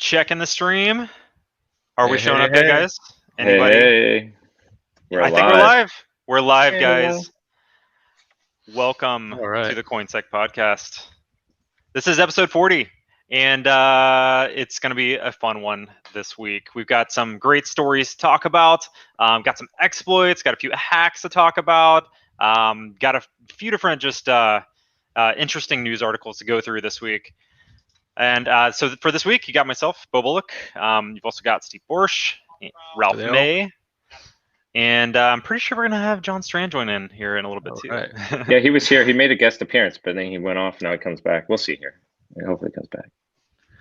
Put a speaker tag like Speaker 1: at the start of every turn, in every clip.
Speaker 1: Checking the stream. Are we
Speaker 2: Hey,
Speaker 1: showing
Speaker 2: hey,
Speaker 1: up yet,
Speaker 2: hey.
Speaker 1: guys? Anybody?
Speaker 3: Hey, we're
Speaker 1: I think we're
Speaker 3: live.
Speaker 1: live. We're live,
Speaker 3: Yeah.
Speaker 1: guys. Welcome
Speaker 2: All right.
Speaker 1: to the CoinSec podcast. This is episode 40, and it's going to be a fun one this week. We've got some great stories to talk about, got some exploits, got a few hacks to talk about, got a few different just interesting news articles to go through this week. And so for this week, you got myself, Bo Bullock. You've also got Steve Borsch, Ralph
Speaker 2: Hello.
Speaker 1: May, and I'm pretty sure we're going to have John Strand join in here in a little bit too.
Speaker 2: Right.
Speaker 3: Yeah, he was here. He made a guest appearance, but then he went off. Now he comes back. We'll see here. Hopefully he comes back.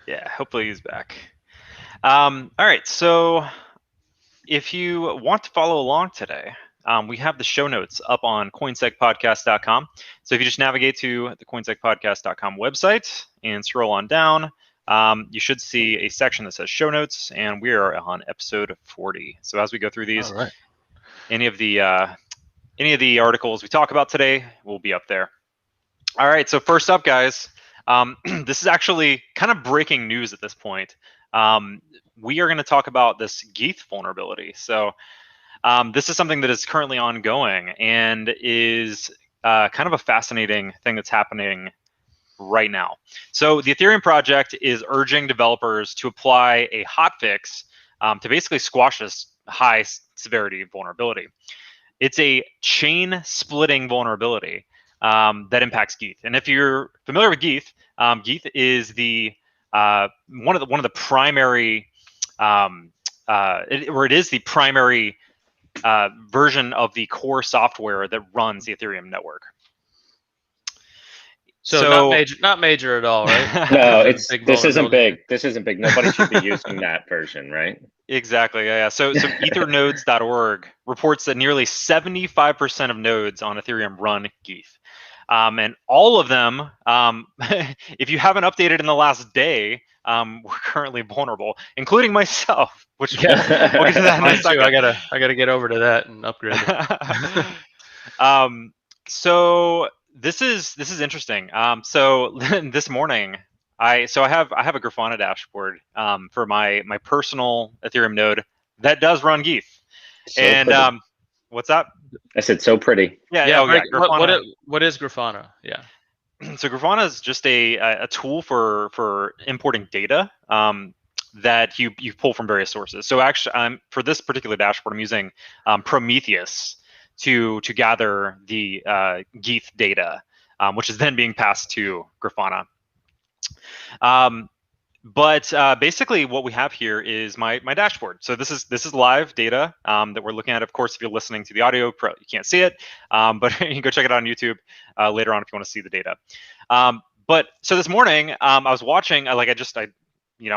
Speaker 1: Yeah, hopefully he's back. All right, so if you want to follow along today, we have the show notes up on coinsecpodcast.com. So if you just navigate to the coinsecpodcast.com website and scroll on down, you should see a section that says show notes, and we are on episode 40. So as we go through these,
Speaker 2: All right.
Speaker 1: any of the articles we talk about today will be up there. All right, so first up, guys, this is actually kind of breaking news at this point. We are going to talk about this Geth vulnerability. So this is something that is currently ongoing and is kind of a fascinating thing that's happening right now. So the Ethereum project is urging developers to apply a hotfix to basically squash this high severity vulnerability. It's a chain splitting vulnerability that impacts Geth. And if you're familiar with Geth, Geth is the one of the primary it is the primary version of the core software that runs the Ethereum network.
Speaker 2: So not major at all, right?
Speaker 3: No, this isn't big. This isn't big. Nobody should be using that version, right?
Speaker 1: Exactly. Yeah. So ethernodes.org reports that nearly 75% of nodes on Ethereum run Geth. And all of them, if you haven't updated in the last day, we're currently vulnerable, including myself. Which we'll get to that in a second.
Speaker 2: I gotta get over to that and upgrade it.
Speaker 1: So this is interesting. So this morning, I have a Grafana dashboard for my personal Ethereum node that does run Geth.
Speaker 3: So
Speaker 1: and
Speaker 3: pretty.
Speaker 1: What's up?
Speaker 3: I said so pretty.
Speaker 1: Yeah. Oh, yeah.
Speaker 2: Grafana. What is Grafana? Yeah.
Speaker 1: So Grafana is just a tool for importing data that you pull from various sources. So actually, for this particular dashboard, I'm using Prometheus to gather the Geth data, which is then being passed to Grafana. But basically, what we have here is my dashboard. So this is live data that we're looking at. Of course, if you're listening to the audio, you can't see it, but you can go check it out on YouTube later on if you want to see the data. But so this morning, I was watching. I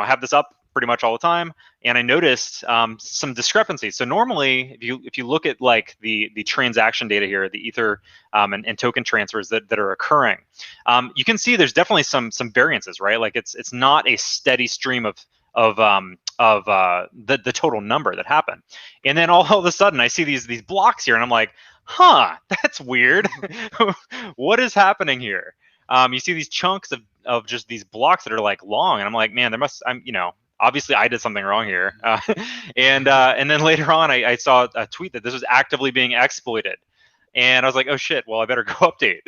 Speaker 1: have this up pretty much all the time, and I noticed some discrepancies. So normally, if you look at like the transaction data here, the Ether and token transfers that are occurring, you can see there's definitely some variances, right? Like it's not a steady stream of the total number that happened. And then all of a sudden, I see these blocks here, and I'm like, huh, that's weird. What is happening here? You see these chunks of just these blocks that are like long, and I'm like, man, obviously I did something wrong here. And then later on, I saw a tweet that this was actively being exploited. And I was like, oh shit, well, I better go update.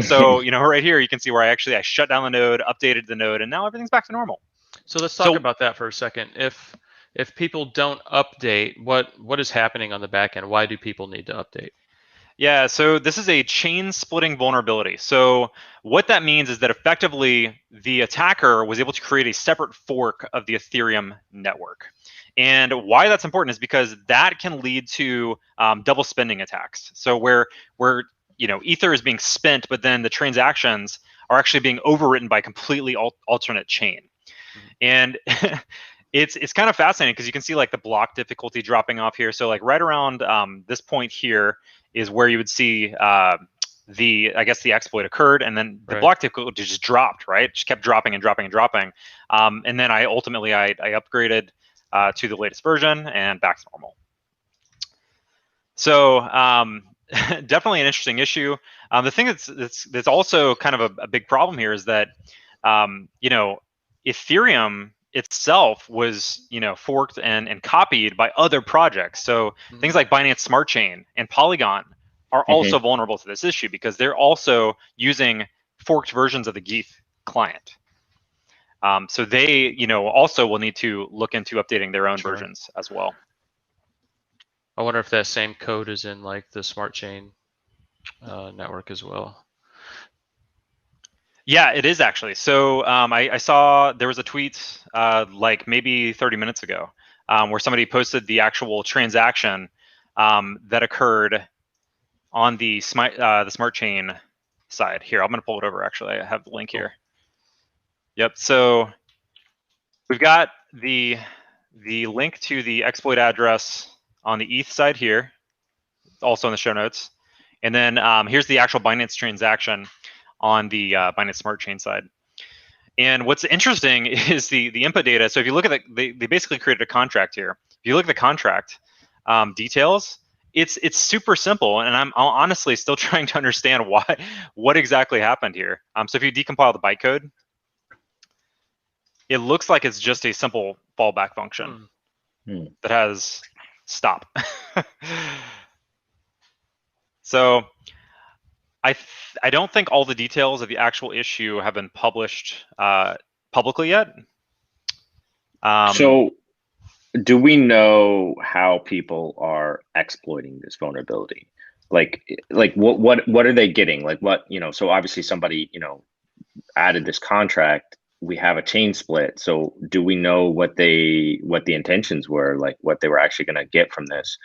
Speaker 1: So, right here, you can see where I shut down the node, updated the node, and now everything's back to normal.
Speaker 2: So let's talk about that for a second. If people don't update, what is happening on the back end? Why do people need to update?
Speaker 1: Yeah, so this is a chain splitting vulnerability. So what that means is that effectively the attacker was able to create a separate fork of the Ethereum network. And why that's important is because that can lead to double spending attacks. So where Ether is being spent, but then the transactions are actually being overwritten by completely alternate chain. And it's kind of fascinating because you can see like the block difficulty dropping off here. So like right around this point here is where you would see the exploit occurred, and then the block difficulty just dropped, right? Just kept dropping and dropping and dropping. And then I upgraded to the latest version and back to normal. So definitely an interesting issue. The thing that's also kind of a big problem here is that Ethereum itself was, forked and copied by other projects. So things like Binance Smart Chain and Polygon are also vulnerable to this issue because they're also using forked versions of the Geth client. So they, also will need to look into updating their own versions as well.
Speaker 2: I wonder if that same code is in like the Smart Chain network as well.
Speaker 1: Yeah, it is actually. So I saw there was a tweet like maybe 30 minutes ago where somebody posted the actual transaction that occurred on the Smart Chain side. Here, I'm going to pull it over. Actually, I have the link here. Yep. So we've got the link to the exploit address on the ETH side here, also in the show notes. And then here's the actual Binance transaction on the Binance Smart Chain side. And what's interesting is the input data. So if you look at they basically created a contract here. If you look at the contract details, it's super simple, and I'm honestly still trying to understand what exactly happened here. So if you decompile the bytecode, it looks like it's just a simple fallback function that has stop. So I don't think all the details of the actual issue have been published publicly yet.
Speaker 3: So do we know how people are exploiting this vulnerability? Like what are they getting? Like what, so obviously somebody, added this contract, we have a chain split. So do we know what the intentions were, like what they were actually going to get from this?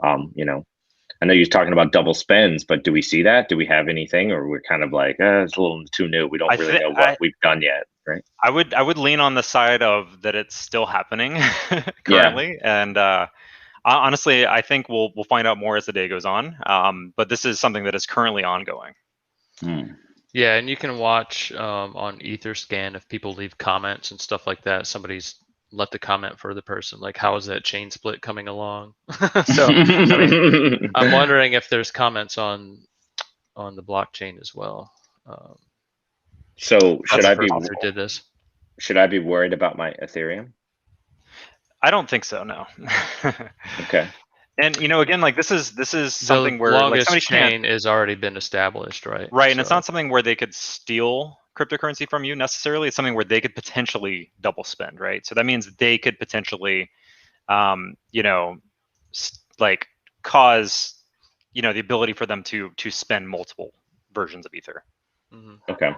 Speaker 3: I know you're talking about double spends, but do we see that? Do we have anything, or we're kind of like, it's a little too new. We don't really know what we've done yet, right?
Speaker 1: I would lean on the side of that it's still happening currently, and honestly, I think we'll find out more as the day goes on. But this is something that is currently ongoing.
Speaker 2: Yeah, and you can watch on Etherscan if people leave comments and stuff like that. Somebody's left the comment for the person, like, how is that chain split coming along? So I mean, I'm wondering if there's comments on the blockchain as well.
Speaker 3: So should I be
Speaker 2: did this?
Speaker 3: Should I be worried about my Ethereum?
Speaker 1: I don't think so. No.
Speaker 3: Okay.
Speaker 1: And again, like this is something where
Speaker 2: longest
Speaker 1: like
Speaker 2: chain has already been established, right?
Speaker 1: Right, and it's not something where they could steal cryptocurrency from you necessarily. It's something where they could potentially double spend, right? So that means they could potentially, like cause, the ability for them to spend multiple versions of Ether.
Speaker 3: Okay.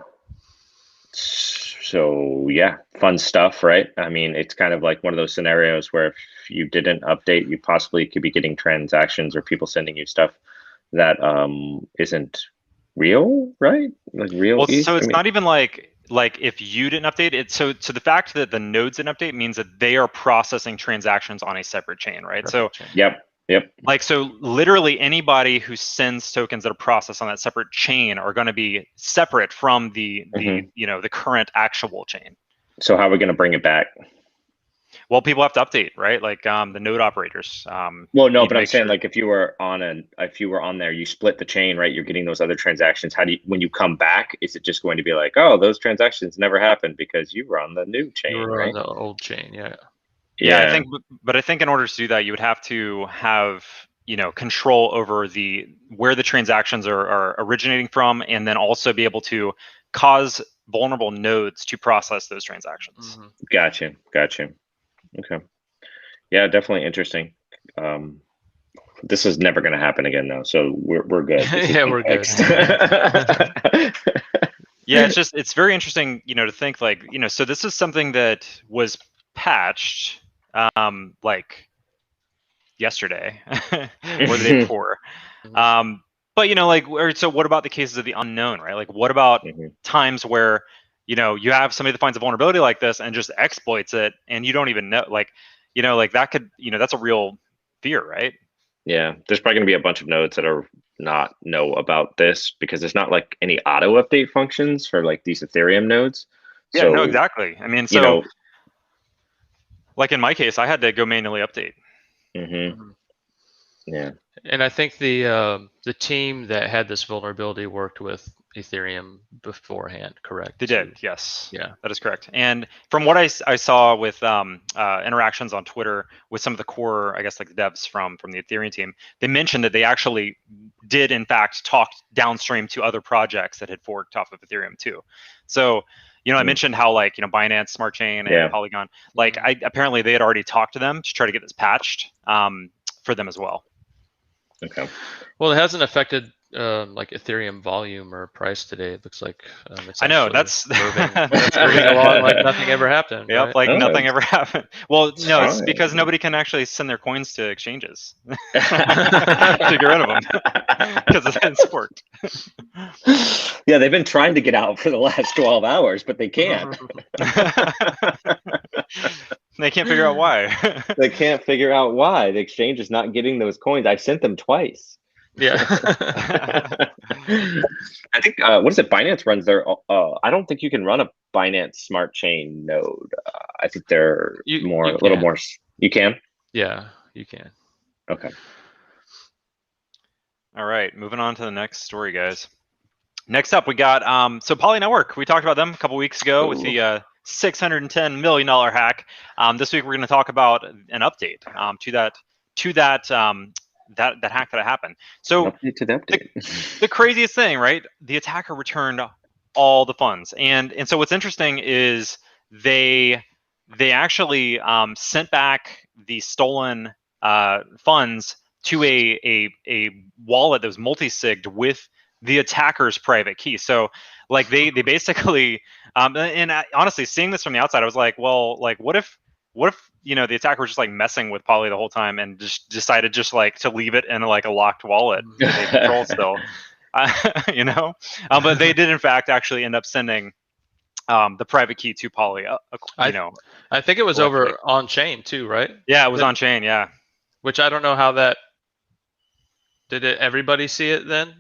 Speaker 3: So yeah, fun stuff, right? I mean, it's kind of like one of those scenarios where if you didn't update, you possibly could be getting transactions or people sending you stuff that isn't real, right? Like real.
Speaker 1: Well, so it's not even like if you didn't update it. So the fact that the nodes didn't update means that they are processing transactions on a separate chain, right?
Speaker 3: Yep.
Speaker 1: Like, so literally anybody who sends tokens that are processed on that separate chain are going to be separate from the current actual chain.
Speaker 3: So how are we going to bring it back?
Speaker 1: Well, people have to update, right? Like the node operators.
Speaker 3: Well, no, but I'm saying like if you were on there, you split the chain, right? You're getting those other transactions. How do you, when you come back, is it just going to be like, oh, those transactions never happened because you were on the new chain,
Speaker 2: you were
Speaker 3: right?
Speaker 2: on the old chain, yeah.
Speaker 1: Yeah, I think in order to do that, you would have to have control over where the transactions are originating from, and then also be able to cause vulnerable nodes to process those transactions.
Speaker 3: Gotcha. Okay. Yeah, definitely interesting. This is never going to happen again, though, so we're good.
Speaker 2: Yeah, we're good.
Speaker 1: Yeah, it's very interesting, to think like, so this is something that was patched like yesterday or the day before. But like, so what about the cases of the unknown, right? Like, what about times where you have somebody that finds a vulnerability like this and just exploits it, and you don't even know, like that could, that's a real fear, right?
Speaker 3: Yeah, there's probably going to be a bunch of nodes that are not know about this because there's not like any auto update functions for like these Ethereum nodes.
Speaker 1: Yeah,
Speaker 3: so,
Speaker 1: no, exactly. I mean, like in my case, I had to go manually update.
Speaker 3: Yeah.
Speaker 2: And I think the team that had this vulnerability worked with Ethereum beforehand, correct?
Speaker 1: They did, yes.
Speaker 2: Yeah.
Speaker 1: That is correct. And from what I saw with interactions on Twitter with some of the core, I guess, like the devs from the Ethereum team, they mentioned that they actually did, in fact, talk downstream to other projects that had forked off of Ethereum too. So, I mentioned how, like, Binance Smart Chain and Polygon, like, apparently they had already talked to them to try to get this patched for them as well.
Speaker 3: Okay.
Speaker 2: Well, it hasn't affected like Ethereum volume or price today. It looks like it's
Speaker 1: I know,
Speaker 2: actually
Speaker 1: that's
Speaker 2: moving along like nothing ever happened.
Speaker 1: Yep,
Speaker 2: right?
Speaker 1: like nothing ever happened. Well, no, it's
Speaker 3: Fine.
Speaker 1: because nobody can actually send their coins to exchanges to get rid of them because it's forked.
Speaker 3: Yeah, they've been trying to get out for the last 12 hours, but they can't.
Speaker 1: They can't figure out why.
Speaker 3: They can't figure out why the exchange is not getting those coins. I've sent them twice.
Speaker 2: Yeah.
Speaker 3: I think what is it? Binance runs their. I don't think you can run a Binance Smart Chain node. I think they're a little more. You can.
Speaker 2: Yeah, you can.
Speaker 3: Okay.
Speaker 1: All right, moving on to the next story, guys. Next up, we got so Poly Network. We talked about them a couple weeks ago with the $610 million hack. This week, we're going to talk about an update to that hack that happened. So the craziest thing, right? The attacker returned all the funds, and so what's interesting is they actually sent back the stolen funds to a wallet that was multi-sigged with the attacker's private key. So, like, they basically and honestly, seeing this from the outside, I was like, well, like, what if the attacker was just like messing with Poly the whole time and just decided just like to leave it in like a locked wallet that they control still, but they did in fact actually end up sending the private key to Poly.
Speaker 2: I think it was over on chain too, right?
Speaker 1: Yeah, it was on chain. Yeah.
Speaker 2: Which I don't know how that. Did everybody see it then?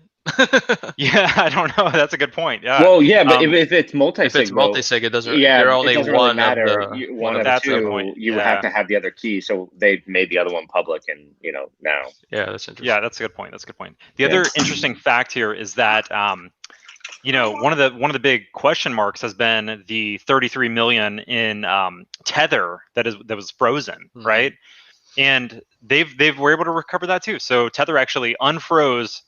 Speaker 1: Yeah, I don't know. That's a good point. Yeah.
Speaker 3: Well, yeah, but if it's multi-sig,
Speaker 2: if it's multi-sig, it doesn't.
Speaker 3: Yeah,
Speaker 2: you're only
Speaker 3: it doesn't
Speaker 2: one
Speaker 3: really matter.
Speaker 2: of the
Speaker 3: one of two. You would have to have the other key, so they made the other one public, and now.
Speaker 2: Yeah, that's interesting.
Speaker 1: Yeah, that's a good point. That's a good point. The other interesting fact here is that one of the big question marks has been the 33 million in Tether that was frozen, right? And they were able to recover that too. So Tether actually unfroze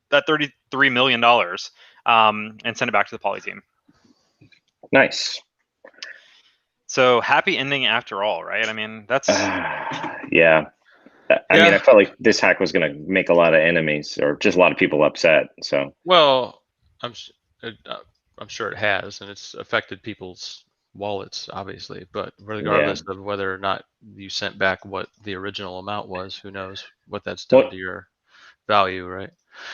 Speaker 1: that $33 million and sent it back to the Poly team.
Speaker 3: Nice.
Speaker 1: So happy ending after all, right? I mean, that's
Speaker 3: yeah. I mean, I felt like this hack was going to make a lot of enemies or just a lot of people upset. So
Speaker 2: well, I'm sure it has, and it's affected people's wallets, obviously. But regardless of whether or not you sent back what the original amount was, who knows what that's done to your value, right?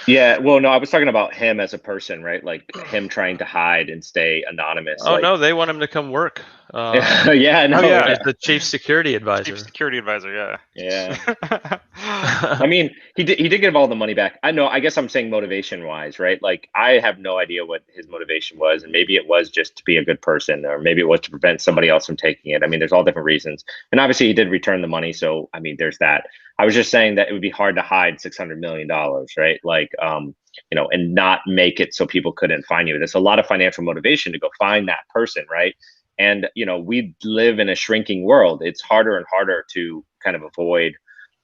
Speaker 3: Yeah, well, no, I was talking about him as a person, right? Like him trying to hide and stay anonymous.
Speaker 2: Oh, no, they want him to come work.
Speaker 3: Yeah, no,
Speaker 2: as the chief security advisor.
Speaker 1: Chief security advisor, yeah.
Speaker 3: Yeah. I mean, he did give all the money back. I know. I guess I'm saying motivation-wise, right? Like, I have no idea what his motivation was, and maybe it was just to be a good person, or maybe it was to prevent somebody else from taking it. I mean, there's all different reasons, and obviously he did return the money. So, I mean, there's that. I was just saying that it would be hard to hide $600 million, right? Like, and not make it so people couldn't find you. There's a lot of financial motivation to go find that person, right? And, we live in a shrinking world. It's harder and harder to kind of avoid,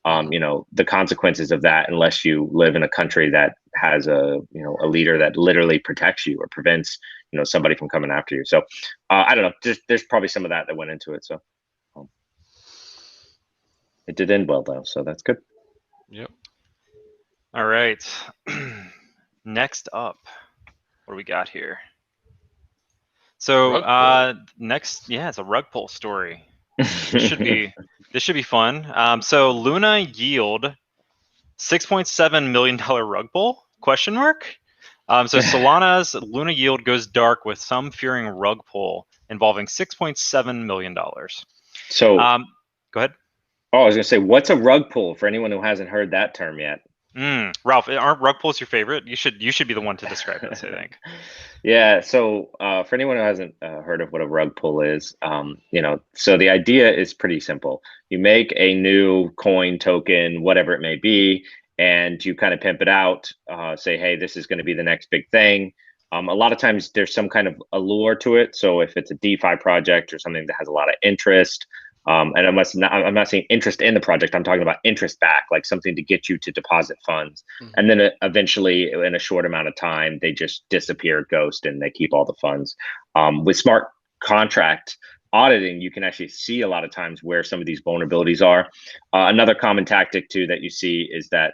Speaker 3: the consequences of that unless you live in a country that has a leader that literally protects you or prevents, somebody from coming after you. So I don't know. There's probably some of that went into it. So it did end well, though. So that's good.
Speaker 2: Yep.
Speaker 1: All right. Next up, what do we got here? So next, it's a rug pull story. This should be fun. So Luna yield $6.7 million rug pull ? So Solana's Luna yield goes dark with some fearing rug pull involving $6.7 million.
Speaker 3: So
Speaker 1: go ahead.
Speaker 3: Oh, I was gonna say, what's a rug pull for anyone who hasn't heard that term yet?
Speaker 1: Ralph, aren't rug pulls your favorite? You should be the one to describe this, I think.
Speaker 3: Yeah, so for anyone who hasn't heard of what a rug pull is, so the idea is pretty simple. You make a new coin, token, whatever it may be, and you kind of pimp it out, say, hey, this is going to be the next big thing. A lot of times there's some kind of allure to it. So if it's a DeFi project or something that has a lot of interest, and I'm not saying interest in the project, I'm talking about interest back, like something to get you to deposit funds. And then eventually, in a short amount of time, they just disappear, ghost, and they keep all the funds. With smart contract auditing, you can actually see a lot of times where some of these vulnerabilities are. Another common tactic too that you see is that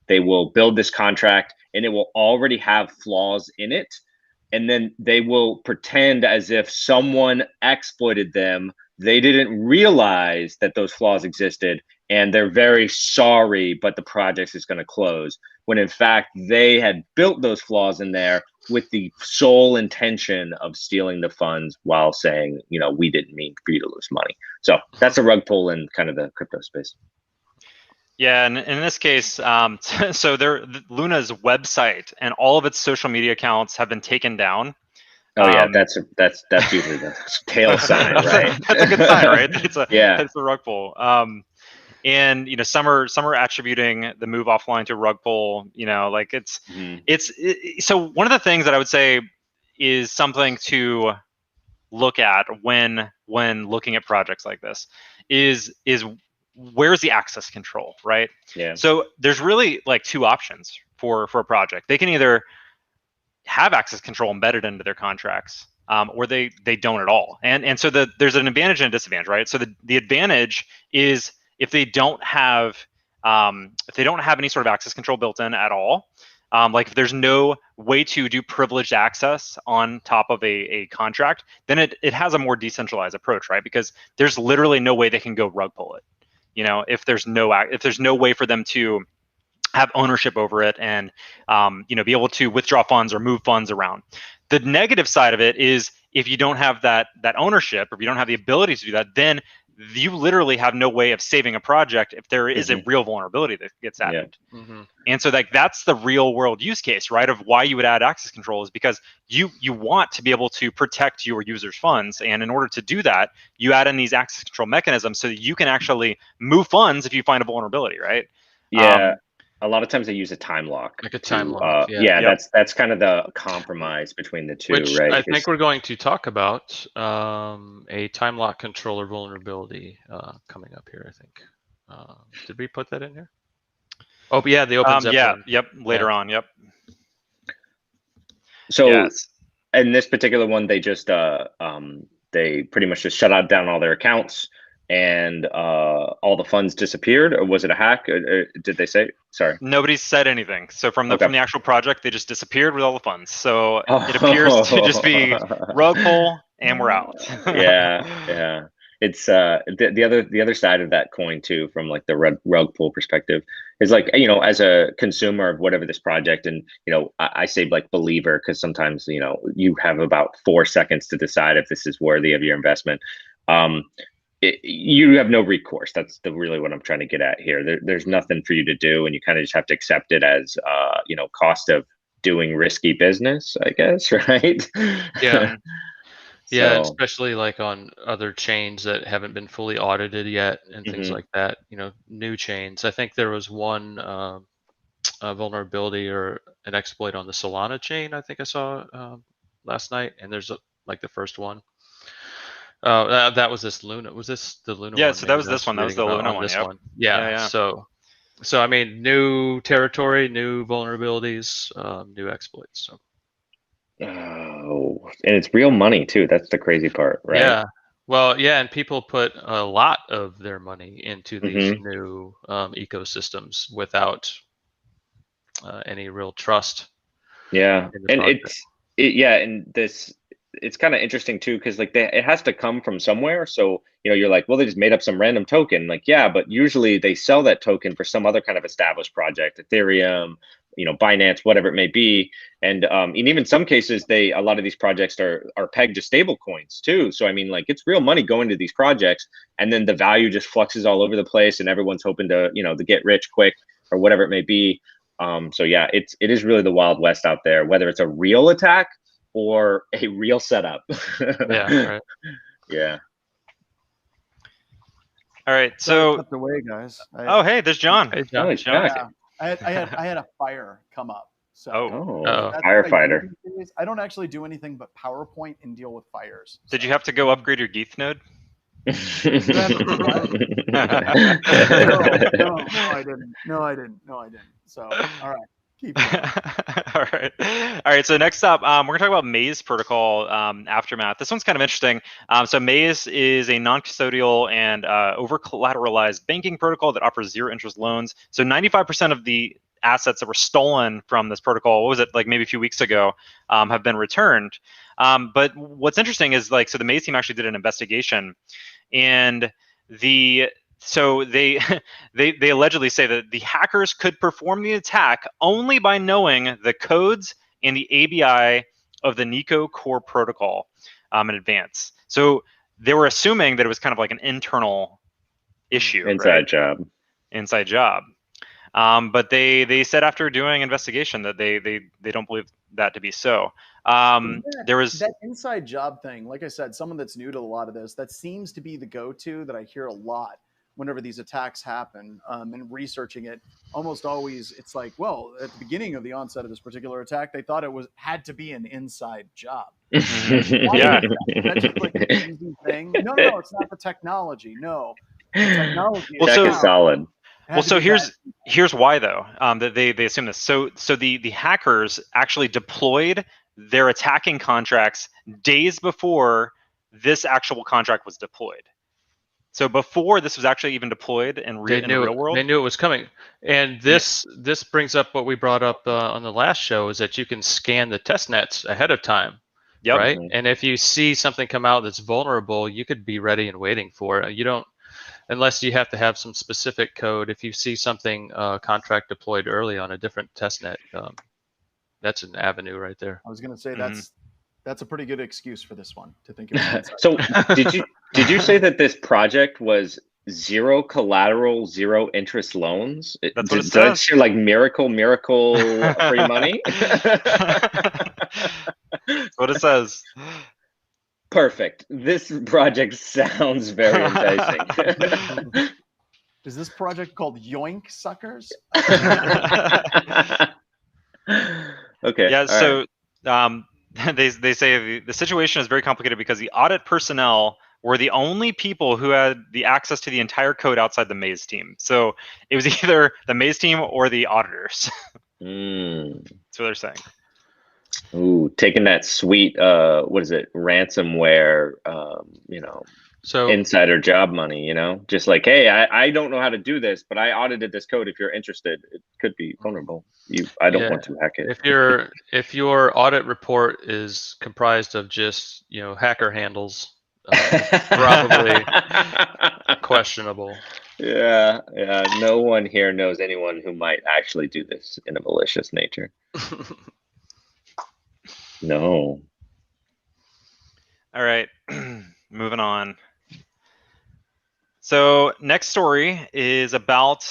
Speaker 3: they will build this contract and it will already have flaws in it. And then they will pretend as if someone exploited them. They didn't realize that those flaws existed and they're very sorry, but the project is going to close. When in fact, they had built those flaws in there with the sole intention of stealing the funds while saying, we didn't mean for you to lose money. So that's a rug pull in kind of the crypto space.
Speaker 1: Yeah, and in this case, so Luna's website and all of its social media accounts have been taken down.
Speaker 3: Oh yeah, that's usually the tail sign, right?
Speaker 1: That's a good sign, right? It's a rug pull. And some are attributing the move offline to a rug pull. Like so one of the things that I would say is something to look at when looking at projects like this is where's the access control, right?
Speaker 3: Yeah.
Speaker 1: So there's really like two options for a project. They can either have access control embedded into their contracts, or they don't at all. And so there's an advantage and a disadvantage, right? So the advantage is if they don't have any sort of access control built in at all, like if there's no way to do privileged access on top of a contract, then it has a more decentralized approach, right? Because there's literally no way they can go rug pull it. If there's no way for them to have ownership over it and be able to withdraw funds or move funds around. The negative side of it is if you don't have that ownership, or if you don't have the ability to do that, then you literally have no way of saving a project if there is a real vulnerability that gets added. And so that's the real world use case, right, of why you would add access control, is because you want to be able to protect your users' funds. And in order to do that, you add in these access control mechanisms so that you can actually move funds if you find a vulnerability, right?
Speaker 3: Yeah. A lot of times they use a time lock.
Speaker 2: Like a time lock.
Speaker 3: That's kind of the compromise between the two,
Speaker 2: Which
Speaker 3: right?
Speaker 2: I think we're going to talk about a time lock controller vulnerability coming up here, I think. Did we put that in here? Oh, yeah, the OpenZeppelin.
Speaker 1: Later on,
Speaker 3: So in this particular one, they just they pretty much just shut down all their accounts and all the funds disappeared, or was it a hack? Or did they say? Sorry,
Speaker 1: nobody said anything. So from the actual project, they just disappeared with all the funds. So it appears to just be rug pull and we're out.
Speaker 3: yeah. It's the other side of that coin too, from like the rug pull perspective, is like, as a consumer of whatever this project, and I say like believer, because sometimes you have about 4 seconds to decide if this is worthy of your investment. You have no recourse. That's really what I'm trying to get at here. There's nothing for you to do, and you kind of just have to accept it as cost of doing risky business, I guess, right?
Speaker 2: Yeah. Yeah, especially like on other chains that haven't been fully audited yet and things like that, new chains. I think there was one vulnerability or an exploit on the Solana chain I think I saw last night, and there's like the first one. That was this Luna. Was this the Luna one?
Speaker 1: Yeah, so that was this one. That was the Luna one.
Speaker 2: Yeah. So I mean, new territory, new vulnerabilities, new exploits. So.
Speaker 3: Oh, and it's real money too. That's the crazy part, right?
Speaker 2: Yeah. Well, yeah, and people put a lot of their money into these new ecosystems without any real trust.
Speaker 3: Yeah, and it's kind of interesting too, because like it has to come from somewhere. So you're like, well, they just made up some random token. Like, yeah, but usually they sell that token for some other kind of established project, Ethereum, Binance, whatever it may be. And in even some cases, a lot of these projects are pegged to stable coins too. So I mean, like, it's real money going to these projects, and then the value just fluxes all over the place, and everyone's hoping to to get rich quick. or whatever it may be. So yeah, it is really the Wild West out there, whether it's a real attack or a real setup.
Speaker 2: Yeah, right.
Speaker 3: Yeah.
Speaker 1: All right,
Speaker 4: So
Speaker 1: so
Speaker 4: the way, guys.
Speaker 1: oh, hey, there's John.
Speaker 2: Hey,
Speaker 3: Oh,
Speaker 2: John.
Speaker 3: he's
Speaker 1: John.
Speaker 3: back.
Speaker 4: Yeah, I had a fire come up. So
Speaker 1: Oh.
Speaker 3: Oh,
Speaker 4: that's what I do
Speaker 3: firefighter.
Speaker 4: these days. I don't actually do anything but PowerPoint and deal with fires.
Speaker 1: Did
Speaker 4: So.
Speaker 1: you have to go upgrade your Geth node?
Speaker 4: No, I didn't. No, I didn't. So, all right, keep going.
Speaker 1: All right. So next up, we're gonna talk about Maze protocol aftermath. This one's kind of interesting. So Maze is a non-custodial and over-collateralized banking protocol that offers zero-interest loans. So 95% of the assets that were stolen from this protocol, what was it, like maybe a few weeks ago, have been returned. But what's interesting is so the Maze team actually did an investigation, and so they they allegedly say that the hackers could perform the attack only by knowing the codes and the ABI of the Nico core protocol in advance. So they were assuming that it was kind of like an internal issue,
Speaker 3: Inside job.
Speaker 1: Inside job. But they said after doing investigation that they don't believe that to be so. There was
Speaker 4: that inside job thing. Like I said, someone that's new to a lot of this, that seems to be the go-to that I hear a lot whenever these attacks happen. And researching it, almost always it's like, well, at the beginning of the onset of this particular attack, they thought it had to be an inside job.
Speaker 1: Yeah.
Speaker 4: That's just like an easy thing. No, it's not the technology. No, the technology.
Speaker 3: Check is solid.
Speaker 1: Well, so here's why though that they assume this. So the hackers actually deployed their attacking contracts days before this actual contract was deployed. So before this was actually even deployed in the real world,
Speaker 2: they knew it was coming. And this brings up what we brought up on the last show, is that you can scan the test nets ahead of time.
Speaker 1: Yep.
Speaker 2: Right. And if you see something come out that's vulnerable, you could be ready and waiting for it. You don't, unless you have to have some specific code. If you see something contract deployed early on a different testnet, that's an avenue right there.
Speaker 4: I was going to say that's a pretty good excuse for this one to think about.
Speaker 3: So did you say that this project was zero collateral, zero interest loans?
Speaker 1: That's what it
Speaker 3: says.
Speaker 1: says.
Speaker 3: You're like miracle free money.
Speaker 1: That's what it says.
Speaker 3: Perfect. This project sounds very enticing.
Speaker 4: Is this project called Yoink Suckers?
Speaker 3: Okay.
Speaker 1: Yeah. So they say the situation is very complicated because the audit personnel were the only people who had the access to the entire code outside the Maze team. So it was either the Maze team or the auditors. That's what they're saying.
Speaker 3: Ooh, taking that sweet what is it, ransomware, so insider job money, just like, hey, I don't know how to do this, but I audited this code. If you're interested, it could be vulnerable. I don't want to hack it.
Speaker 2: If your audit report is comprised of just hacker handles, probably questionable.
Speaker 3: Yeah. No one here knows anyone who might actually do this in a malicious nature. No.
Speaker 1: All right, moving on. So next story is about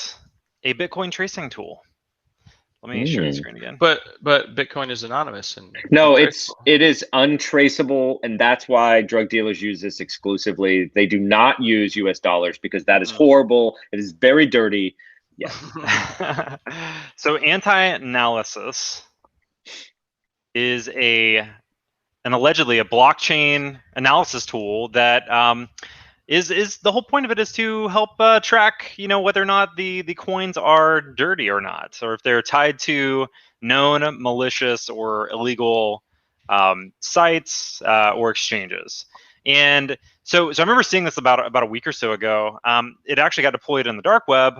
Speaker 1: a Bitcoin tracing tool. Let me share the screen again.
Speaker 2: But Bitcoin is anonymous and
Speaker 3: no, it is untraceable, and that's why drug dealers use this exclusively. They do not use US dollars because that is horrible. It is very dirty. Yeah.
Speaker 1: So Antinalysis is an allegedly a blockchain analysis tool that is the whole point of it is to help track whether or not the coins are dirty or not, or if they're tied to known malicious or illegal sites or exchanges. And so I remember seeing this about a week or so ago. It actually got deployed in the dark web.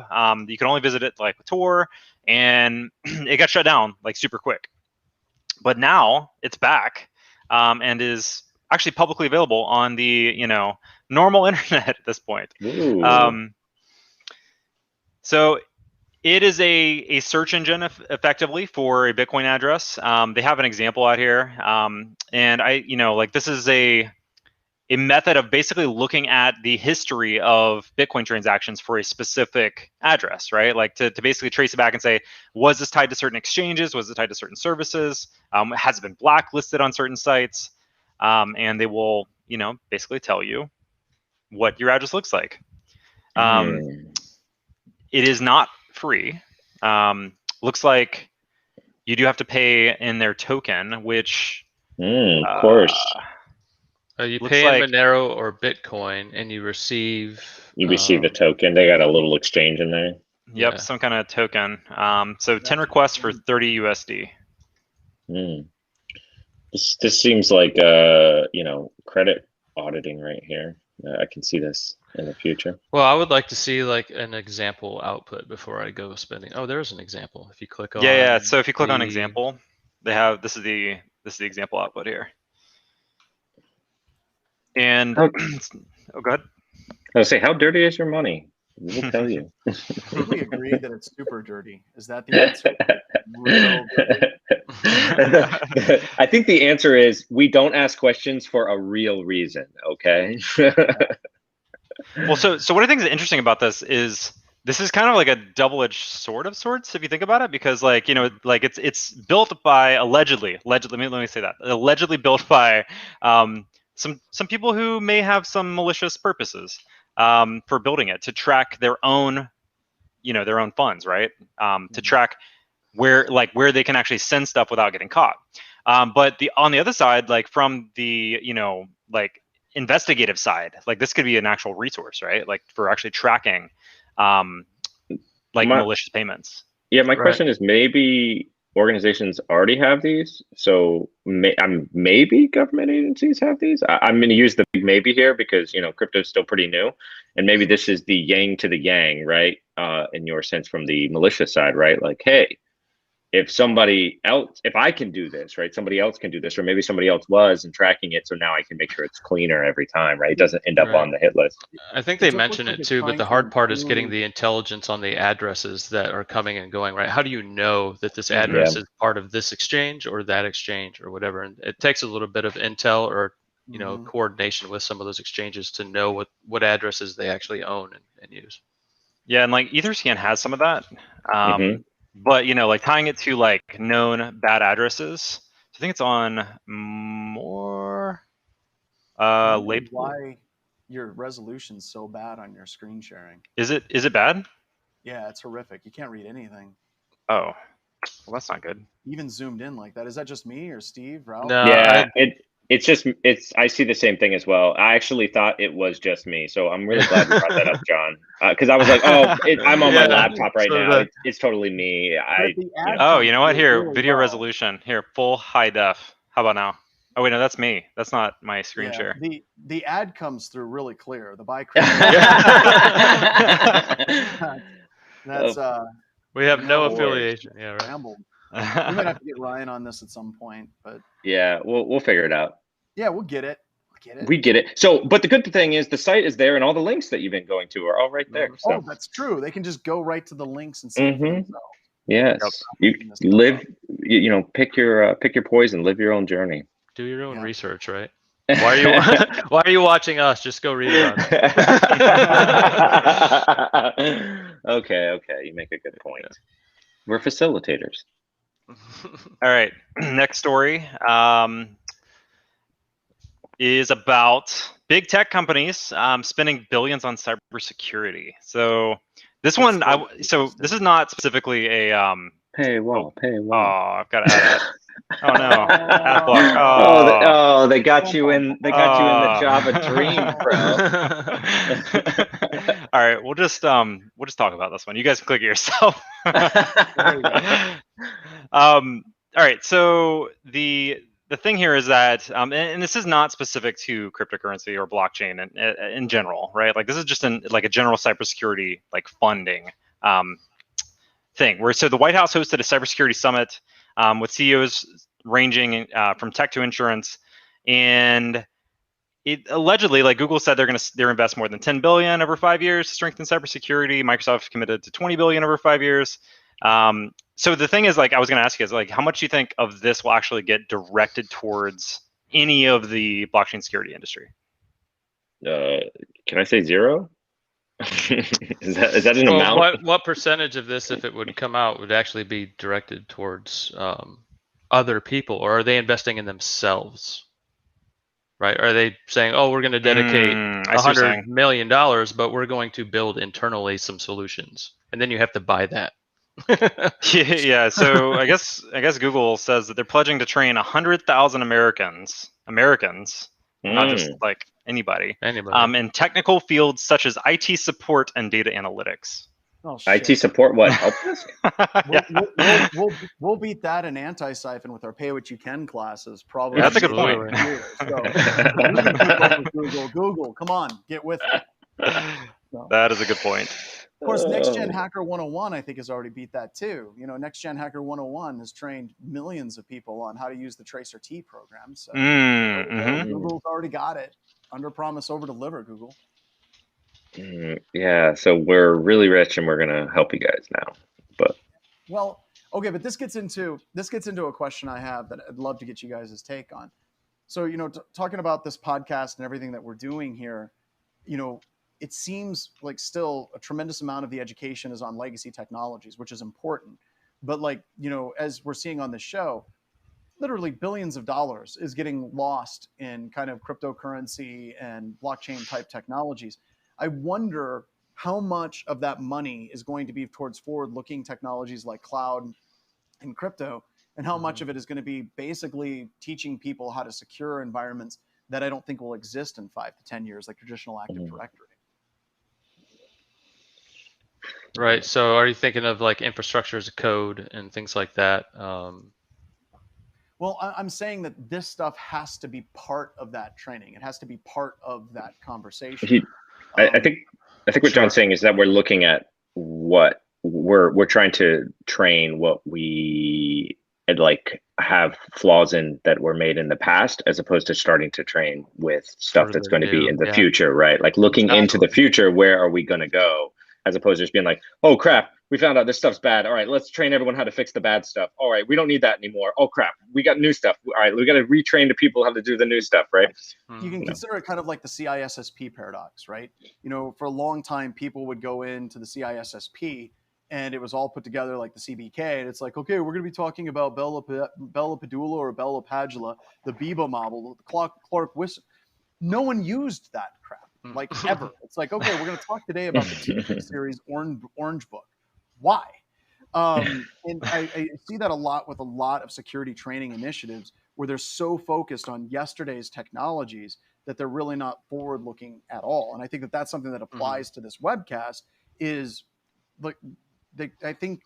Speaker 1: You can only visit it like with Tor, and it got shut down like super quick. But now it's back and is actually publicly available on the normal internet at this point. So it is a search engine effectively for a Bitcoin address. They have an example out here, and this is a method of basically looking at the history of Bitcoin transactions for a specific address, right? Like to basically trace it back and say, was this tied to certain exchanges? Was it tied to certain services? Has it been blacklisted on certain sites? And they will, basically tell you what your address looks like. It is not free. Looks like you do have to pay in their token, which
Speaker 3: of course.
Speaker 2: You
Speaker 1: looks
Speaker 2: pay in
Speaker 1: like-
Speaker 2: Monero or Bitcoin, and you receive
Speaker 3: a token. They got a little exchange in there.
Speaker 1: Yep,
Speaker 2: Yeah.
Speaker 1: some kind of token. So 10 requests for 30 USD.
Speaker 3: This seems like credit auditing right here. I can see this in the future.
Speaker 2: Well, I would like to see like an example output before I go spending. Oh, there's an example. If you click on
Speaker 1: Yeah. So if you click on example, they have this is the example output here. And
Speaker 3: Oh,
Speaker 1: go ahead.
Speaker 3: I was say, how dirty is your money? We'll tell you.
Speaker 4: I think we agreed that it's super dirty. Is that the answer? Real dirty?
Speaker 3: I think the answer is we don't ask questions for a real reason. Okay.
Speaker 1: Well, so what I think is interesting about this is kind of like a double-edged sword of sorts, if you think about it, because like it's built by allegedly let me say that, allegedly built by some people who may have some malicious purposes for building it to track their own funds, right? To track where they can actually send stuff without getting caught. But on the other side, like from the investigative side, like this could be an actual resource, right? Like for actually tracking malicious payments.
Speaker 3: Yeah, my question is, maybe organizations already have these, so maybe government agencies have these. I'm going to use the big maybe here because crypto is still pretty new, and maybe this is the yang to the yang, right? In your sense, from the malicious side, right? Like, hey, if I can do this, right, somebody else can do this, or maybe somebody else was and tracking it, so now I can make sure it's cleaner every time, right? It doesn't end up on the hit list.
Speaker 2: I think they mention it too, but the hard part is getting the intelligence on the addresses that are coming and going, right? How do you know that this address is part of this exchange or that exchange or whatever? And it takes a little bit of intel or coordination with some of those exchanges to know what addresses they actually own and use.
Speaker 1: Yeah, and like Etherscan has some of that. But like tying it to like known bad addresses, I think it's on more label.
Speaker 4: Why your resolution's so bad on your screen sharing?
Speaker 1: Is it bad?
Speaker 4: Yeah, it's horrific. You can't read anything.
Speaker 1: Oh, well, that's not good.
Speaker 4: Even zoomed in like that. Is that just me or Steve? Ralph?
Speaker 2: No,
Speaker 3: yeah, I see the same thing as well. I actually thought it was just me, so I'm really glad you brought that up, John. Because I was like, I'm on my laptop right now. It's totally me.
Speaker 1: You know what? Here, video resolution. Here, full high def. How about now? Oh wait, no, that's me. That's not my screen share.
Speaker 4: The ad comes through really clear. The buy. That's
Speaker 2: we have no affiliation. Yeah, right.
Speaker 4: We might have to get Ryan on this at some point, but
Speaker 3: yeah, we'll figure it out.
Speaker 4: Yeah, we'll get it.
Speaker 3: We get it. So, but the good thing is the site is there, and all the links that you've been going to are all right there. So.
Speaker 4: Oh, that's true. They can just go right to the links and see it for themselves.
Speaker 3: Yes, you live. Pick your poison. Live your own journey.
Speaker 2: Do your own research, right? Why are you watching us? Just go read it.
Speaker 3: Okay. You make a good point. Yeah. We're facilitators.
Speaker 1: All right. Next story is about big tech companies spending billions on cybersecurity. So this this is not specifically a
Speaker 3: paywall.
Speaker 1: Oh, I've got to add it. Oh no! Ad block.
Speaker 3: They got you in. They got you in the Java dream, bro.
Speaker 1: All right, we'll just talk about this one. You guys can click it yourself. All right, so the thing here is that, and this is not specific to cryptocurrency or blockchain in general, right? Like this is just a general cybersecurity funding thing. So the White House hosted a cybersecurity summit with CEOs ranging from tech to insurance, and it allegedly, Google said they're invest more than 10 billion over 5 years to strengthen cybersecurity. Microsoft committed to 20 billion over 5 years. So the thing is, I was going to ask you guys, how much do you think of this will actually get directed towards any of the blockchain security industry?
Speaker 3: Can I say 0? is that an
Speaker 2: Well,
Speaker 3: amount?
Speaker 2: what percentage of this, if it would come out, would actually be directed towards other people, or are they investing in themselves? Right? Are they saying, "Oh, we're going to dedicate
Speaker 1: I see what you're saying.
Speaker 2: $100 million, but we're going to build internally some solutions," and then you have to buy that.
Speaker 1: Yeah. So I guess Google says that they're pledging to train 100,000 Americans, not just
Speaker 3: Mm.
Speaker 1: like anybody,
Speaker 2: Anybody?
Speaker 1: in technical fields such as IT support and data analytics.
Speaker 4: Oh shit.
Speaker 3: IT support, what, help desk?
Speaker 1: Yeah.
Speaker 4: We'll beat that in anti-siphon with our pay what you can classes probably.
Speaker 1: That's a good point.
Speaker 2: Absolutely.
Speaker 4: So we can keep up with Google. Google, come on, get with it. So,
Speaker 1: That is a good point.
Speaker 4: of course, Next Gen Hacker 101, I think, has already beat that too. You know, Next Gen Hacker 101 has trained millions of people on how to use the Tracer T program. So Google's already got it. Under promise, over deliver, Google.
Speaker 3: Yeah, so we're really rich and we're gonna help you guys now. But
Speaker 4: well, okay, but this gets into a question I have that I'd love to get you guys' take on. So, you know, talking about this podcast and everything that we're doing here, you know, it seems like still a tremendous amount of the education is on legacy technologies, which is important. But like, you know, as we're seeing on the show, literally billions of dollars is getting lost in kind of cryptocurrency and blockchain type technologies. I wonder how much of that money is going to be towards forward looking technologies like cloud and crypto, and how much of it is going to be basically teaching people how to secure environments that I don't think will exist in 5 to 10 years, like traditional Active Directory.
Speaker 2: Right. So, are you thinking of like infrastructure as a code and things like that?
Speaker 4: Well, I'm saying that this stuff has to be part of that training. It has to be part of that conversation.
Speaker 3: I think what John's saying is that we're looking at what we're trying to train what we like have flaws in that were made in the past, as opposed to starting to train with stuff that's going to be in the future, right? Like looking into the future, where are we going to go? As opposed to just being like, oh crap, we found out this stuff's bad. All right, let's train everyone how to fix the bad stuff. All right, we don't need that anymore. Oh crap, we got new stuff. All right, we got to retrain the people how to do the new stuff, right?
Speaker 4: You can consider it kind of like the CISSP paradox, right? You know, for a long time, people would go into the CISSP and it was all put together like the CBK. And it's like, okay, we're going to be talking about Bella Padula or Bella Padula, the Biba model, the Clark Whistle. No one used that crap, like ever. It's like, okay, we're going to talk today about the TV series Orange Book. Why? And I see that a lot with a lot of security training initiatives where they're so focused on yesterday's technologies that they're really not forward looking at all. And I think that that's something that applies to this webcast is like, I think